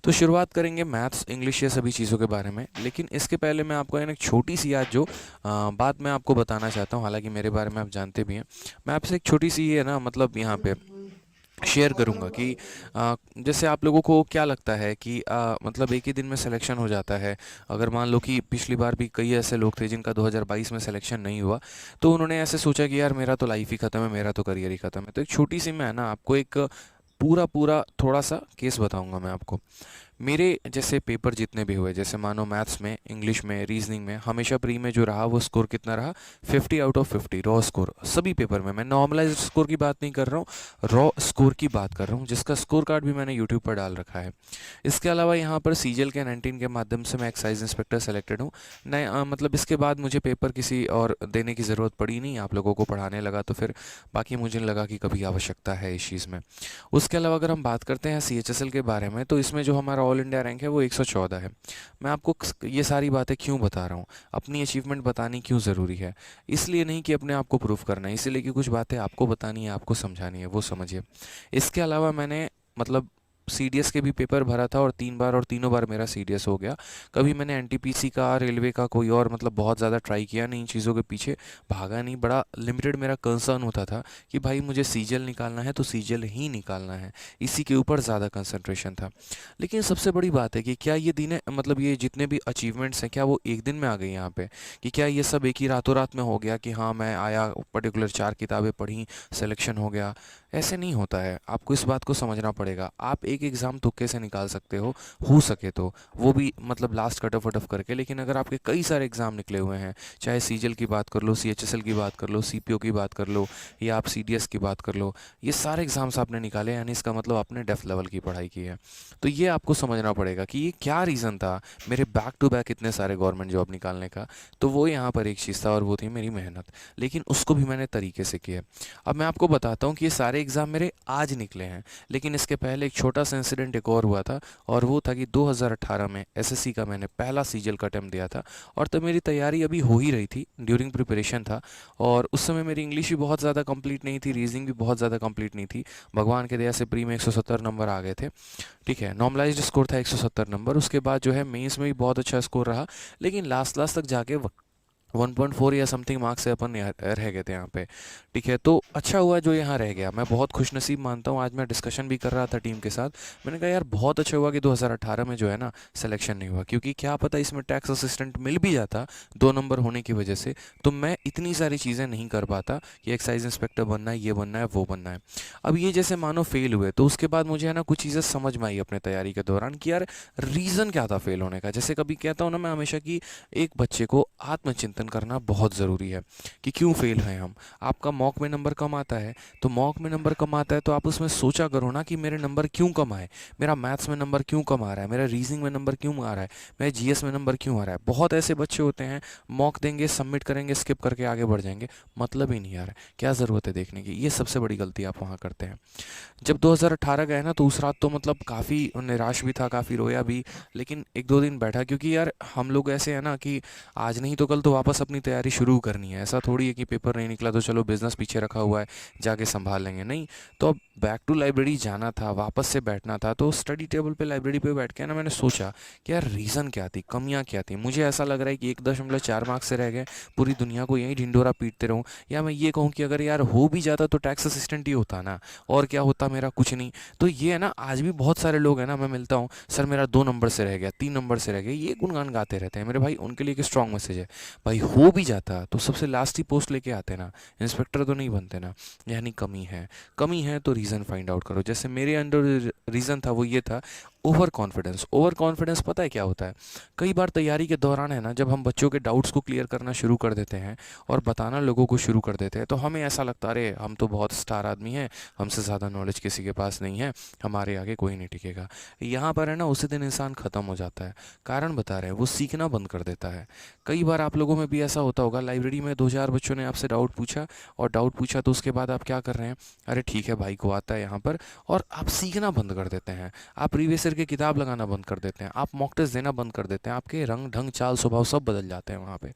तो शुरुआत करेंगे मैथ्स, इंग्लिश, ये सभी चीज़ों के बारे में। लेकिन इसके पहले मैं आपको एक छोटी सी आज जो बात मैं आपको बताना चाहता हूँ, हालांकि मेरे बारे में आप जानते भी हैं। मैं आपसे एक छोटी सी ये ना मतलब यहाँ पे शेयर करूँगा कि जैसे आप लोगों को क्या लगता है कि मतलब एक ही दिन में सिलेक्शन हो जाता है। अगर मान लो कि पिछली बार भी कई ऐसे लोग थे जिनका 2022 में सिलेक्शन नहीं हुआ, तो उन्होंने ऐसे सोचा कि यार मेरा तो लाइफ ही ख़त्म है, मेरा तो करियर ही ख़त्म है। तो एक छोटी सी मैं ना आपको एक पूरा पूरा थोड़ा सा केस बताऊंगा मैं आपको। मेरे जैसे पेपर जितने भी हुए, जैसे मानो मैथ्स में, इंग्लिश में, रीजनिंग में, हमेशा प्री में जो रहा वो स्कोर कितना रहा, 50 आउट ऑफ 50 रॉ स्कोर सभी पेपर में। मैं नॉर्मलाइज स्कोर की बात नहीं कर रहा हूँ, रॉ स्कोर की बात कर रहा हूँ, जिसका स्कोर कार्ड भी मैंने यूट्यूब पर डाल रखा है। इसके अलावा यहाँ पर सीजल के 19 के माध्यम से मैं एक्साइज इंस्पेक्टर सेलेक्टेड हूँ। नए मतलब इसके बाद मुझे पेपर किसी और देने की ज़रूरत पड़ी नहीं, आप लोगों को पढ़ाने लगा तो फिर बाकी मुझे लगा कि कभी आवश्यकता है इस चीज़ में। उसके अलावा अगर हम बात करते हैं CHSL के बारे में, तो इसमें जो हमारा ऑल इंडिया रैंक है वो 114 है। मैं आपको ये सारी बातें क्यों बता रहा हूँ, अपनी अचीवमेंट बतानी क्यों ज़रूरी है? इसलिए नहीं कि अपने आप को प्रूव करना है, इसलिए कि कुछ बातें आपको बतानी है, आपको समझानी है, वो समझिए। इसके अलावा मैंने मतलब CDS के भी पेपर भरा था और 3 बार, और तीनों बार मेरा CDS हो गया। कभी मैंने NTPC का, रेलवे का, कोई और मतलब बहुत ज़्यादा ट्राई किया नहीं, इन चीज़ों के पीछे भागा नहीं। बड़ा लिमिटेड मेरा कंसर्न होता था कि भाई मुझे सीजल निकालना है तो सीजल ही निकालना है, इसी के ऊपर ज़्यादा कंसंट्रेशन था। लेकिन सबसे बड़ी बात है कि क्या ये दिन मतलब ये जितने भी अचीवमेंट्स हैं, क्या वो एक दिन में आ गई यहाँ पे? कि क्या ये सब एक ही रातों रात में हो गया कि हाँ मैं आया, पर्टिकुलर 4 किताबें पढ़ी, सिलेक्शन हो गया? ऐसे नहीं होता है, आपको इस बात को समझना पड़ेगा। आप एक एग्ज़ाम तुक्के से निकाल सकते हो सके तो, वो भी मतलब last cut off what of करके। लेकिन अगर आपके कई सारे एग्ज़ाम निकले हुए हैं, चाहे सीजल की बात कर लो, CHSL की बात कर लो, CPO की बात कर लो, या आप CDS की बात कर लो, ये सारे एग्ज़ाम्स आपने निकाले, यानी इसका मतलब आपने डेफ लेवल की पढ़ाई की है। तो ये आपको समझना पड़ेगा कि ये क्या रीज़न था मेरे बैक टू बैक इतने सारे गवर्नमेंट जॉब निकालने का। तो वो यहाँ पर एक चीज़ था, और वो थी मेरी मेहनत। लेकिन उसको भी मैंने तरीके से किया। अब मैं आपको बताता हूँ कि ये सारे एग्ज़ाम मेरे आज निकले हैं, लेकिन इसके पहले एक छोटा सा इंसिडेंट एक और हुआ था। और वो था कि 2018 में SSC का मैंने पहला सीजल का अटेम्प्ट दिया था। और तब मेरी तैयारी अभी हो ही रही थी, ड्यूरिंग प्रिपरेशन था। और उस समय मेरी इंग्लिश भी बहुत ज़्यादा कंप्लीट नहीं थी, रीजनिंग भी बहुत ज़्यादा कंप्लीट नहीं थी। भगवान के दया से प्री में 170 नंबर आ गए थे। ठीक है, नॉर्मलाइज्ड स्कोर था 170 नंबर। उसके बाद जो है मेंस में भी बहुत अच्छा स्कोर रहा, लेकिन लास्ट लास्ट तक जाके 1.4 या समथिंग मार्क्स से अपन रह गए थे यहाँ पे। ठीक है, तो अच्छा हुआ जो यहाँ रह गया, मैं बहुत खुशनसीब मानता हूँ। आज मैं डिस्कशन भी कर रहा था टीम के साथ, मैंने कहा यार बहुत अच्छा हुआ कि 2018 में जो है ना सिलेक्शन नहीं हुआ, क्योंकि क्या पता इसमें टैक्स असिस्टेंट मिल भी जाता 2 नंबर होने की वजह से, तो मैं इतनी सारी चीज़ें नहीं कर पाता कि एक्साइज इंस्पेक्टर बनना है, ये बनना है, वो बनना है। अब ये जैसे मानो फेल हुए, तो उसके बाद मुझे है ना कुछ चीज़ें समझ में आई अपने तैयारी के दौरान कि यार रीज़न क्या था फेल होने का। जैसे कभी कहता हूँ ना मैं हमेशा कि एक बच्चे को आत्मचिंतन करना बहुत ज़रूरी है कि क्यों फेल हैं हम। आपका मॉक में नंबर कम आता है, तो मॉक में नंबर कम आता है तो आप उसमें सोचा करो ना कि मेरे नंबर क्यों कम आए, मेरा मैथ्स में नंबर क्यों कम आ रहा है, मेरा रीजनिंग में नंबर क्यों आ रहा है, मेरे GS में नंबर क्यों आ रहा है। बहुत ऐसे बच्चे होते हैं, मॉक देंगे, सबमिट करेंगे, स्किप करके आगे बढ़ जाएंगे, मतलब ही नहीं आ रहा है, क्या ज़रूरत है देखने की। ये सबसे बड़ी गलती आप वहाँ करते हैं। जब 2018 गए ना, तो उस रात तो मतलब काफ़ी निराश भी था, काफ़ी रोया भी। लेकिन एक दो दिन बैठा, क्योंकि यार हम लोग ऐसे हैं ना कि आज नहीं तो कल तो वापस अपनी तैयारी शुरू करनी है। ऐसा थोड़ी है कि पेपर नहीं निकला तो चलो बिजनेस पीछे रखा हुआ है, जाके संभाल लेंगे, नहीं। तो अब बैक टू लाइब्रेरी जाना था, वापस से बैठना था। तो स्टडी टेबल पे, लाइब्रेरी पे बैठ के ना मैंने सोचा कि यार रीज़न क्या थी, कमियाँ क्या थी। मुझे ऐसा लग रहा है कि 1.4 मार्क्स से रह गए, पूरी दुनिया को यही ढिंडोरा पीटते रहूँ। या मैं ये कहूँ कि अगर यार हो भी जाता तो टैक्स असिस्टेंट ही होता ना, और क्या होता, मेरा कुछ नहीं। तो ये है ना, आज भी बहुत सारे लोग हैं ना, मैं मिलता हूँ, सर मेरा 2 नंबर से रह गया, 3 नंबर से रह गया, ये गुणगान गाते रहते हैं। मेरे भाई उनके लिए एक स्ट्रॉन्ग मैसेज है, भाई हो भी जाता तो सबसे लास्ट ही पोस्ट लेके आते ना, इंस्पेक्टर तो नहीं बनते ना। यानी कमी है, कमी है तो रीज़न फाइंड आउट करो। जैसे मेरे अंदर रीज़न था वो ये था, ओवर कॉन्फिडेंस। ओवर कॉन्फिडेंस पता है क्या होता है? कई बार तैयारी के दौरान है ना, जब हम बच्चों के डाउट्स को क्लियर करना शुरू कर देते हैं और बताना लोगों को शुरू कर देते हैं, तो हमें ऐसा लगता है अरे हम तो बहुत स्टार आदमी हैं, हमसे ज़्यादा नॉलेज किसी के पास नहीं है, हमारे आगे कोई नहीं टिकेगा। यहाँ पर है ना उसी दिन इंसान ख़त्म हो जाता है। कारण बता रहे हैं, वो सीखना बंद कर देता है। कई बार आप लोगों में भी ऐसा होता होगा, लाइब्रेरी में 2 4 बच्चों ने आपसे डाउट पूछा, और डाउट पूछा तो उसके बाद आप क्या कर रहे हैं, अरे ठीक है भाई को आता है यहाँ पर, और आप सीखना बंद कर देते हैं। आप प्रीवियस टीचर की किताब लगाना बंद कर देते हैं, आप मॉक टेस्ट देना बंद कर देते हैं, आपके रंग ढंग चाल स्वभाव सब बदल जाते हैं वहाँ पे।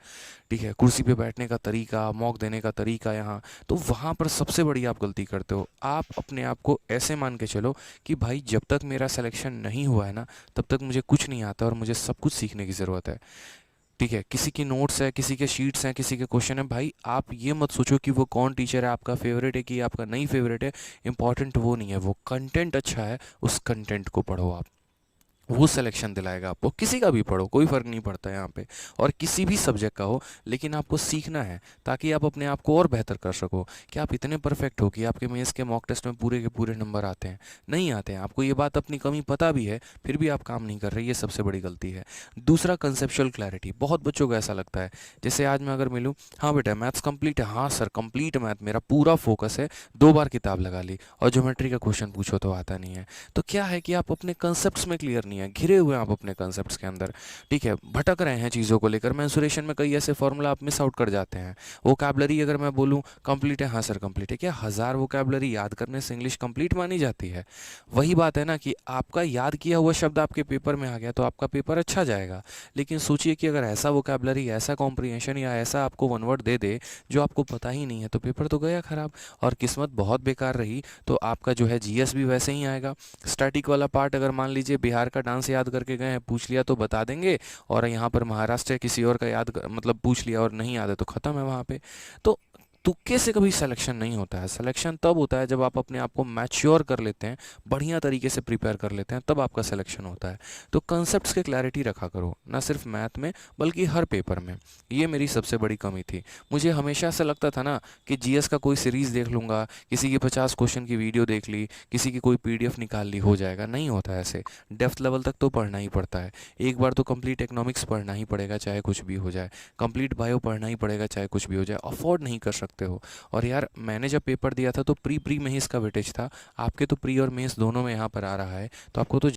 ठीक है, कुर्सी पे बैठने का तरीका, मॉक देने का तरीका यहाँ, तो वहाँ पर सबसे बड़ी आप गलती करते हो। आप अपने आप को ऐसे मान के चलो कि भाई जब तक मेरा सिलेक्शन नहीं हुआ है ना, तब तक मुझे कुछ नहीं आता और मुझे सब कुछ सीखने की ज़रूरत है। ठीक है, किसी की नोट्स है, किसी के शीट्स हैं, किसी के क्वेश्चन है, भाई आप ये मत सोचो कि वो कौन टीचर है, आपका फेवरेट है कि आपका नहीं फेवरेट है। इंपॉर्टेंट वो नहीं है, वो कंटेंट अच्छा है, उस कंटेंट को पढ़ो आप, वो सिलेक्शन दिलाएगा आपको। किसी का भी पढ़ो, कोई फ़र्क नहीं पड़ता है यहाँ पे, और किसी भी सब्जेक्ट का हो, लेकिन आपको सीखना है ताकि आप अपने आप को और बेहतर कर सको। कि आप इतने परफेक्ट हो कि आपके मेंस के मॉक टेस्ट में पूरे के पूरे नंबर आते हैं, नहीं आते हैं, आपको ये बात अपनी कमी पता भी है, फिर भी आप काम नहीं कर रहे, ये सबसे बड़ी गलती है। दूसरा, कंसेप्चुअल क्लैरिटी। बहुत बच्चों को ऐसा लगता है, जैसे आज मैं अगर मिलूँ, हाँ बेटा मैथ्स कंप्लीट है, हाँ सर कंप्लीट मैथ, मेरा पूरा फोकस है, 2 बार किताब लगा ली, और ज्योमेट्री का क्वेश्चन पूछो तो आता नहीं है। तो क्या है कि आप अपने कंसेप्ट्स में क्लियर नहीं है, घिरे हुए हैं आप अपने कंसेप्ट्स के अंदर। ठीक है, भटक रहे हैं चीज़ों को लेकर, मेंसुरेशन में कई ऐसे फॉर्मूला आप मिस आउट कर जाते हैं। वोकैबलरी अगर मैं बोलूँ कंप्लीट है, हाँ सर कंप्लीट है, क्या 1000 वोकैबलरी याद करने से इंग्लिश कंप्लीट मानी जाती है? वही बात है ना कि आपका याद किया हुआ शब्द आपके पेपर में आ गया तो आपका पेपर अच्छा जाएगा। लेकिन सोचिए कि अगर ऐसा वोकैबलरी, ऐसा कॉम्प्रिहेंशन या ऐसा आपको वन वर्ड दे दे जो आपको पता ही नहीं है, तो पेपर तो गया खराब, और किस्मत बहुत बेकार रही तो आपका जो है जीएस भी वैसे ही आएगा। स्टैटिक वाला पार्ट, अगर मान लीजिए बिहार का डांस याद करके गए हैं, पूछ लिया तो बता देंगे, और यहाँ पर महाराष्ट्र या किसी और का मतलब पूछ लिया और नहीं याद है तो ख़त्म है वहाँ पे। तो तुक्के से कभी सिलेक्शन नहीं होता है। सिलेक्शन तब होता है जब आप अपने आप को मैच्योर कर लेते हैं, बढ़िया तरीके से प्रिपेयर कर लेते हैं, तब आपका सिलेक्शन होता है। तो कंसेप्ट्स के क्लैरिटी रखा करो, ना सिर्फ मैथ में बल्कि हर पेपर में। ये मेरी सबसे बड़ी कमी थी। मुझे हमेशा ऐसा लगता था ना कि जीएस का कोई सीरीज़ देख लूँगा, किसी की 50 क्वेश्चन की वीडियो देख ली, किसी की कोई पीडीएफ निकाल ली, हो जाएगा। नहीं होता है ऐसे, डेप्थ लेवल तक तो पढ़ना ही पड़ता है। एक बार तो कंप्लीट इकोनॉमिक्स पढ़ना ही पड़ेगा, चाहे कुछ भी हो जाए। कंप्लीट बायो पढ़ना ही पड़ेगा, चाहे कुछ भी हो जाए। अफोर्ड नहीं कर सकते हो। और यार मैंने जब पेपर दिया था तो प्री प्री में ही इसका वेटेज था, आपके तो प्री और मेंस दोनों में यहाँ पर आ रहा है, तो आपको तो